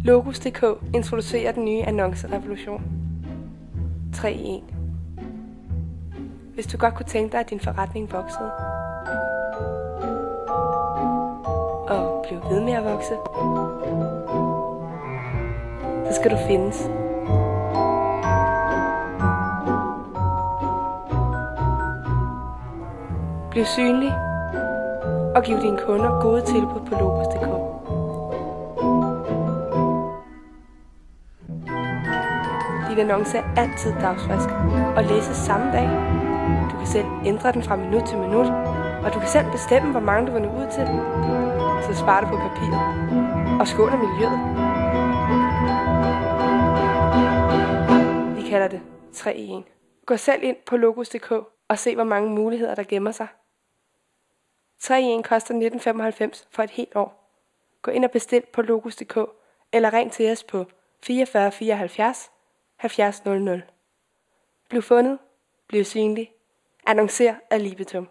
Logos.dk introducerer den nye annoncerevolution. 3 i 1. Hvis du godt kunne tænke dig, at din forretning voksede, og blev ved med at vokse, så skal du findes. Bliv synlig og giv dine kunder gode tilbud på Logos.dk. Din annonce er altid dagsfrisk og læses samme dag. Du kan selv ændre den fra minut til minut, og du kan selv bestemme, hvor mange du vil nå ud til. Så sparer du på papiret og skåner miljøet. Vi kalder det 3 i 1. Gå selv ind på Logos.dk og se, hvor mange muligheder der gemmer sig. 3 i 1 koster 19,95 for et helt år. Gå ind og bestil på Logos.dk eller ring til os på 44 74 70 00. Bliv fundet, bliv synlig, annoncer ad libitum.